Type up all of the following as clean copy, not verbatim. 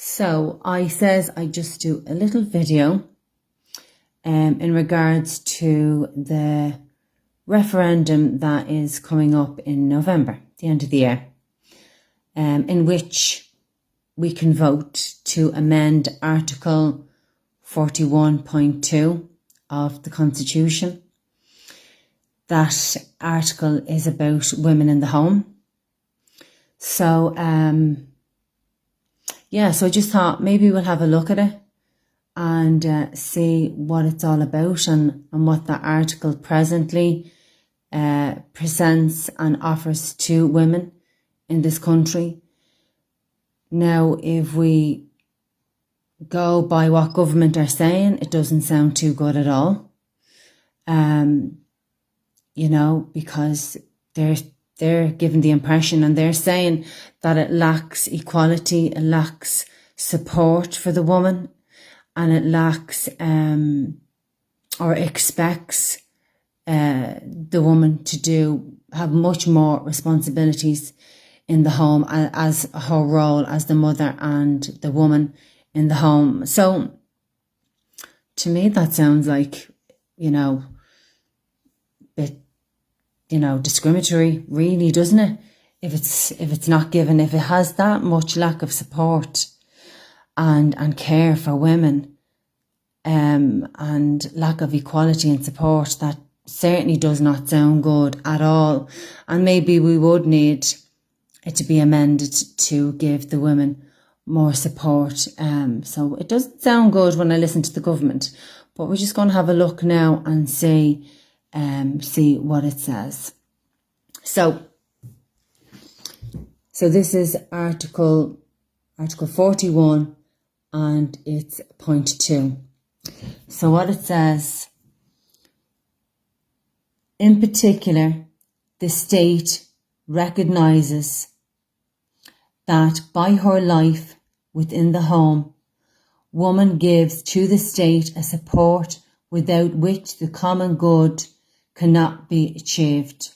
So I says I just do a little video in regards to the referendum that is coming up in November, the end of the year, in which we can vote to amend Article 41.2 of the Constitution. That article is about women in the home. So, so I just thought maybe we'll have a look at it and see what it's all about and what that article presently presents and offers to women in this country. Now, if we go by what government are saying, it doesn't sound too good at all. Because they're giving the impression and they're saying that it lacks equality, it lacks support for the woman, and it lacks or expects the woman to have much more responsibilities in the home as her role as the mother and the woman in the home. So to me that sounds like, discriminatory, really, doesn't it? If it's not given, if it has that much lack of support and care for women, and lack of equality and support, that certainly does not sound good at all. And maybe we would need it to be amended to give the women more support. So it doesn't sound good when I listen to the government, but we're just going to have a look now and see what it says. So this is Article 41 and it's point 2. So what it says, in particular, the state recognises that by her life within the home, woman gives to the state a support without which the common good cannot be achieved.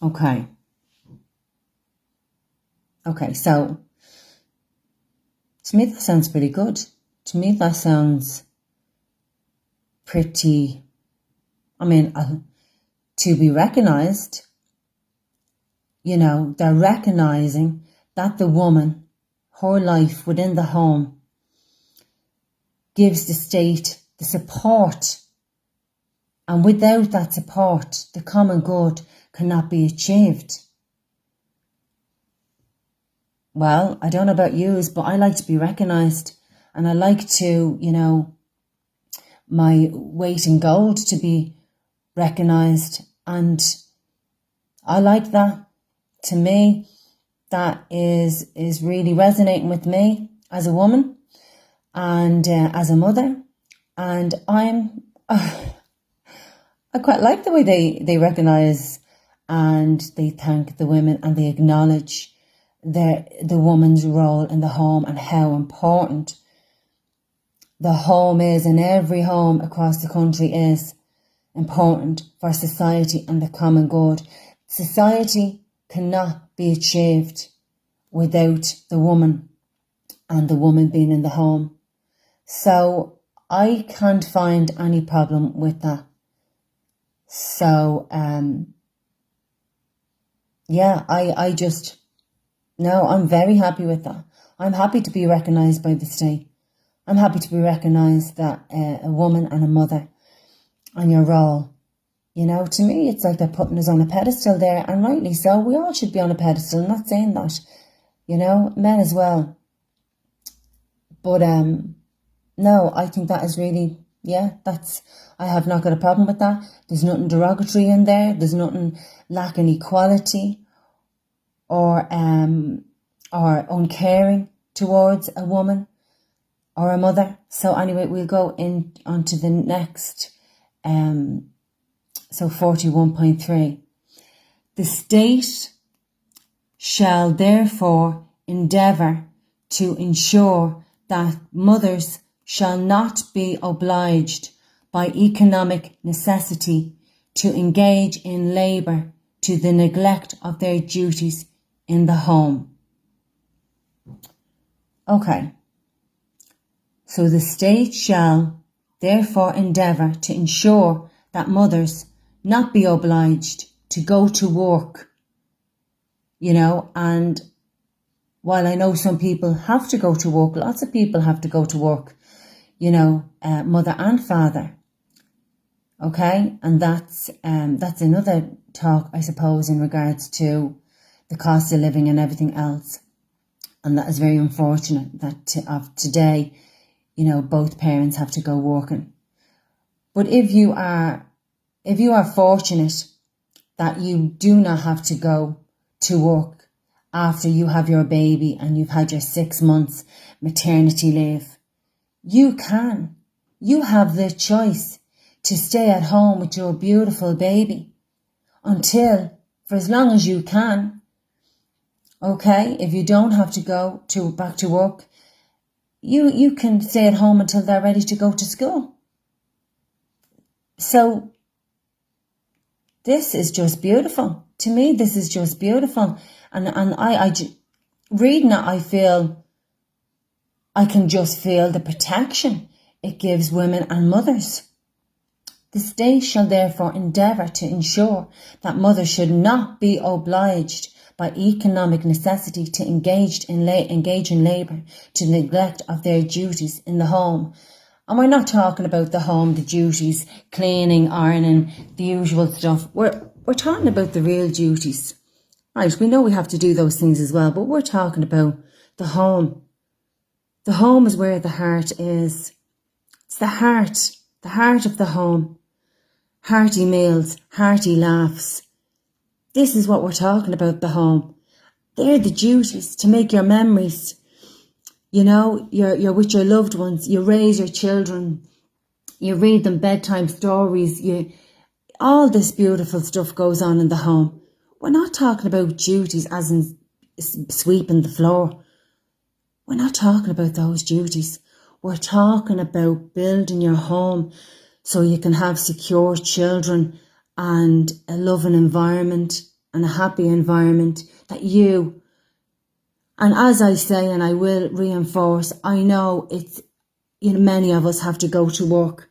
Okay, so to me that sounds pretty good. To me that sounds pretty, to be recognised. They're recognising that the woman, her life within the home, gives the state the support. And without that support, the common good cannot be achieved. Well, I don't know about yous, but I like to be recognised. And I like to, my weight in gold to be recognised. And I like that. To me, that is really resonating with me as a woman and as a mother. And I quite like the way they recognise and they thank the women and they acknowledge the woman's role in the home and how important the home is, and every home across the country is important for society and the common good. Society cannot be achieved without the woman and the woman being in the home. So I can't find any problem with that. So, I'm very happy with that. I'm happy to be recognised by the state. I'm happy to be recognised that a woman and a mother and your role. To me, it's like they're putting us on a pedestal there, and rightly so. We all should be on a pedestal. I'm not saying that, men as well. But no, I think that is really, I have not got a problem with that. There's nothing derogatory in there. There's nothing lacking equality or uncaring towards a woman or a mother. So anyway, we'll go on to the next, so 41.3. The state shall therefore endeavour to ensure that mothers shall not be obliged by economic necessity to engage in labour to the neglect of their duties in the home. Okay. So the state shall therefore endeavour to ensure that mothers not be obliged to go to work, and while I know some people have to go to work, lots of people have to go to work, mother and father. Okay, and that's another talk, I suppose, in regards to the cost of living and everything else. And that is very unfortunate that of today, both parents have to go working. But if you are fortunate that you do not have to go to work after you have your baby and you've had your 6 months maternity leave, you have the choice to stay at home with your beautiful baby for as long as you can. Okay, if you don't have to go back to work, you can stay at home until they're ready to go to school. So this is just beautiful. To me, this is just beautiful. And I reading it, I can just feel the protection it gives women and mothers. The state shall therefore endeavour to ensure that mothers should not be obliged by economic necessity to engage in labour to neglect of their duties in the home. And we're not talking about the home, the duties, cleaning, ironing, the usual stuff. We're talking about the real duties. Right, we know we have to do those things as well, but we're talking about the home. The home is where the heart is. It's the heart of the home. Hearty meals, hearty laughs. This is what we're talking about, the home. They're the duties, to make your memories. You're with your loved ones. You raise your children. You read them bedtime stories. All this beautiful stuff goes on in the home. We're not talking about duties as in sweeping the floor. We're not talking about those duties. We're talking about building your home so you can have secure children and a loving environment and a happy environment that you, and as I say, and I will reinforce, I know it's, many of us have to go to work.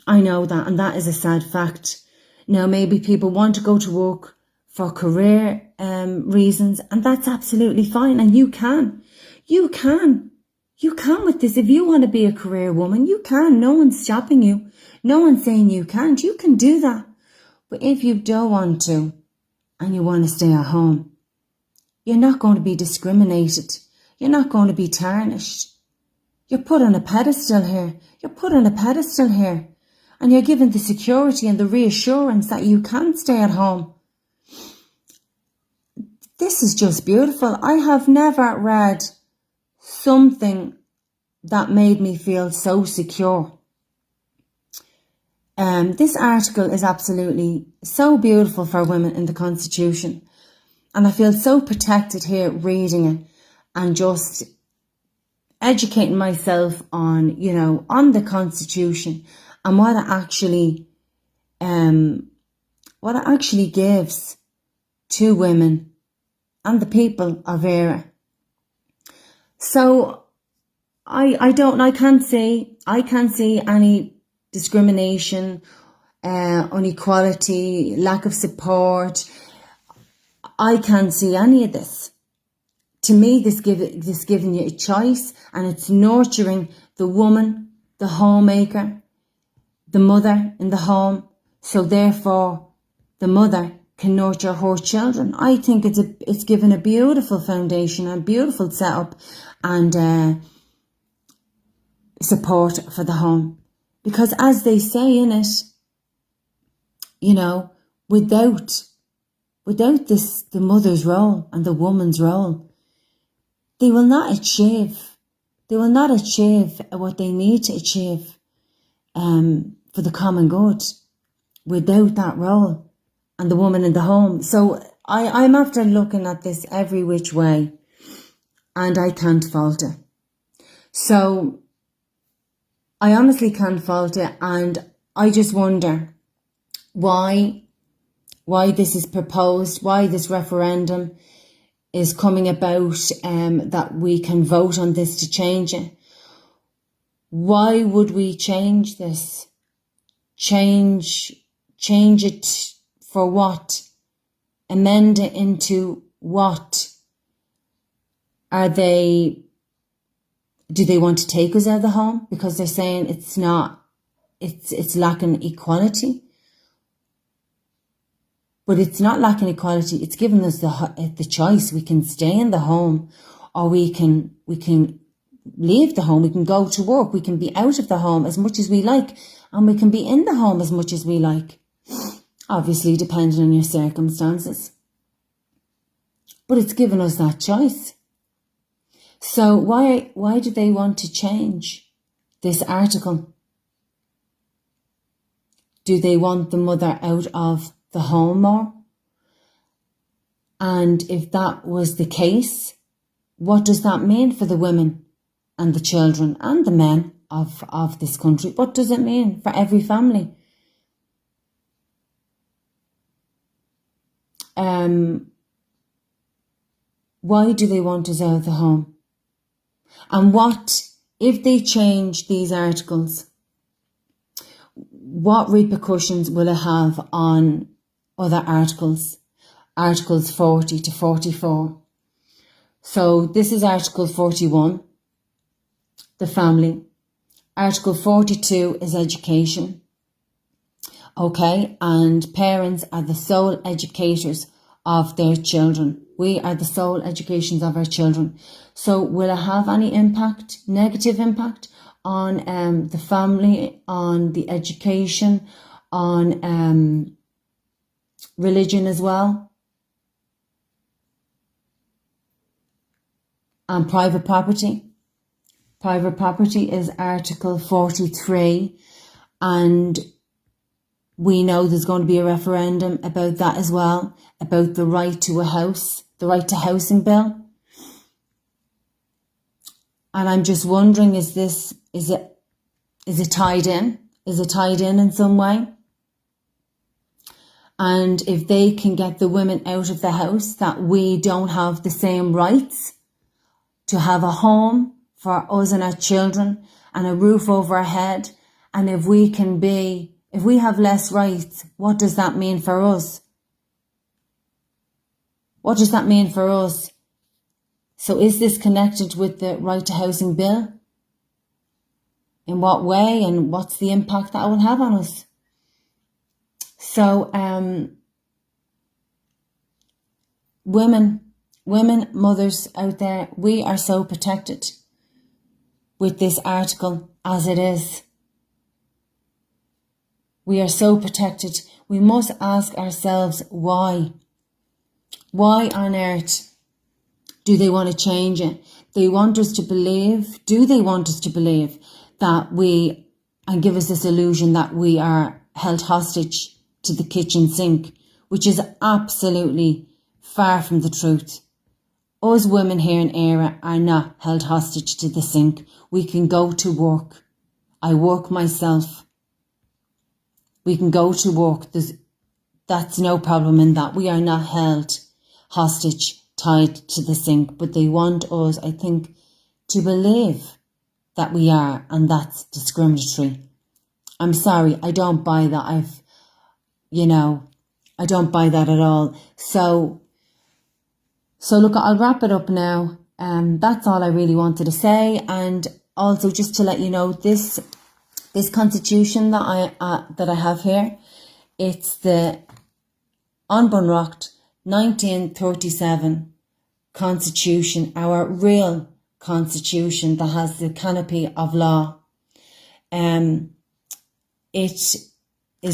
I know that, and that is a sad fact. Now, maybe people want to go to work for career reasons, and that's absolutely fine, and you can with this. If you want to be a career woman, you can. No one's stopping you. No one's saying you can't. You can do that. But if you don't want to and you want to stay at home, you're not going to be discriminated. You're not going to be tarnished. You're put on a pedestal here. And you're given the security and the reassurance that you can stay at home. This is just beautiful. I have never read something that made me feel so secure. This article is absolutely so beautiful for women in the Constitution. And I feel so protected here reading it and just educating myself on, on the Constitution and what it actually gives to women and the people of éiRe. So I can't see any discrimination, inequality, lack of support. I can't see any of this. To me, this giving you a choice, and it's nurturing the woman, the homemaker, the mother in the home. So therefore, the mother can nurture her children. I think it's given a beautiful foundation, a beautiful setup, and support for the home. Because as they say in it, without this, the mother's role and the woman's role, they will not achieve what they need to achieve for the common good without that role and the woman in the home. So I'm after looking at this every which way, and I can't fault it. So I honestly can't fault it, and I just wonder why this is proposed, why this referendum. is coming about, that we can vote on this to change it. Why would we change this? Change it for what? Amend it into what? Do they want to take us out of the home because they're saying it's lacking equality? But it's not lacking equality. It's giving us the choice. We can stay in the home, or we can leave the home. We can go to work. We can be out of the home as much as we like, and we can be in the home as much as we like. Obviously, depending on your circumstances. But it's given us that choice. So why do they want to change this article? Do they want the mother out of the home more? And if that was the case, what does that mean for the women and the children and the men of this country? What does it mean for every family? Why do they want us out of the home? And what, if they change these articles, what repercussions will it have on other articles? Articles 40 to 44. So this is Article 41, the family. Article 42 is education. Okay, and parents are the sole educators of their children. We are the sole educations of our children. So will it have any impact, negative impact, on the family, on the education, on religion as well? And private property. Private property is Article 43, and we know there's going to be a referendum about that as well, about the right to a house, the right to housing bill. And I'm just wondering, is it tied in? Is it tied in some way? And if they can get the women out of the house, that we don't have the same rights to have a home for us and our children and a roof over our head. And if we have less rights, what does that mean for us? What does that mean for us? So is this connected with the right to housing bill? In what way, and what's the impact that will have on us? So women, mothers out there, we are so protected with this article as it is. We are so protected. We must ask ourselves why. Why on earth do they want to change it? They want us to believe, do they want us to believe that and give us this illusion that we are held hostage to the kitchen sink, which is absolutely far from the truth. Us women here in éiRe are not held hostage to the sink. We can go to work. I work myself. We can go to work. That's no problem in that. We are not held hostage, tied to the sink. But they want us, I think, to believe that we are, and that's discriminatory. I'm sorry, I don't buy that. I don't buy that at all. So look, I'll wrap it up now. That's all I really wanted to say. And also just to let you know, this constitution that I have here, it's the bunreacht 1937 constitution, our real constitution that has the canopy of law. It is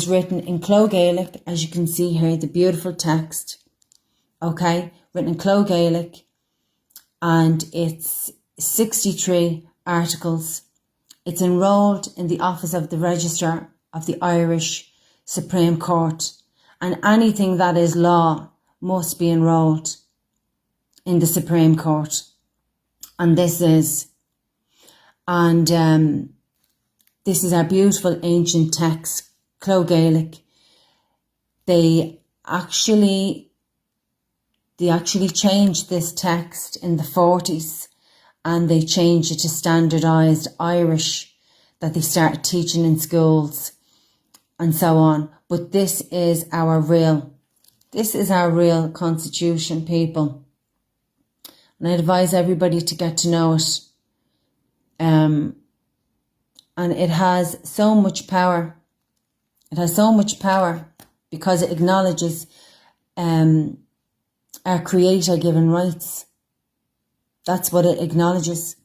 written in gaelach, as you can see here, the beautiful text. Okay, written in gaelach, and it's 63 articles. It's enrolled in the office of the Registrar of the Irish Supreme Court, and anything that is law must be enrolled in the Supreme Court. And this is our beautiful ancient text, gaelach. They actually they actually changed this text in the 40s, and they changed it to standardised Irish that they started teaching in schools and so on. But this is our real constitution, people. And I advise everybody to get to know it. And it has so much power. It has so much power because it acknowledges our Creator given rights. That's what it acknowledges.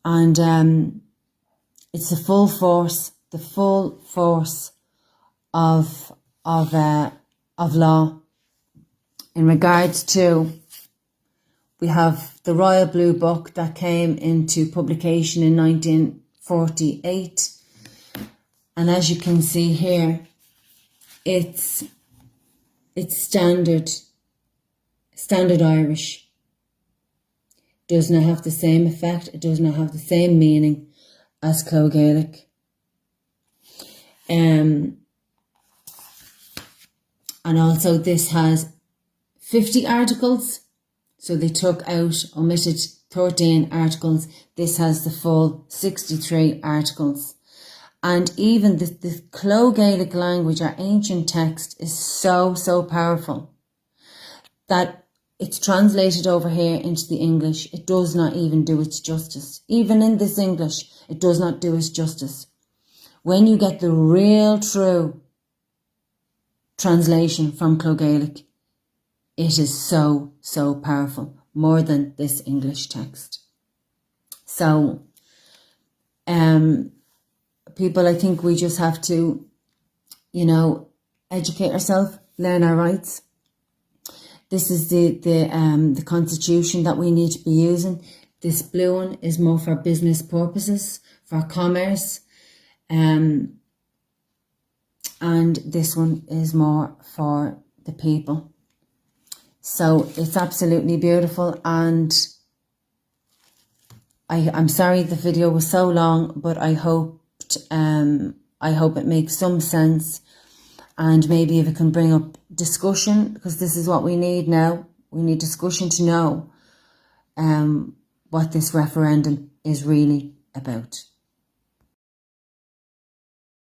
And it's the full force of law. In regards to, we have the Royal Blue Book that came into publication in 1948. And as you can see here, it's standard Irish. Does not have the same effect. It does not have the same meaning as gaelach. And also this has 50 articles. So they omitted 13 articles. This has the full 63 articles. And even the gaelach language, our ancient text, is so powerful that it's translated over here into the English. It does not even do its justice. Even in this English, it does not do its justice. When you get the real true translation from gaelach, it is so powerful, more than this English text. So, people, I think we just have to, educate ourselves, learn our rights. This is the constitution that we need to be using. This blue one is more for business purposes, for commerce, and this one is more for the people. So it's absolutely beautiful, and I'm sorry the video was so long, but I hope it makes some sense, and maybe if it can bring up discussion, because this is what we need now. We need discussion to know what this referendum is really about.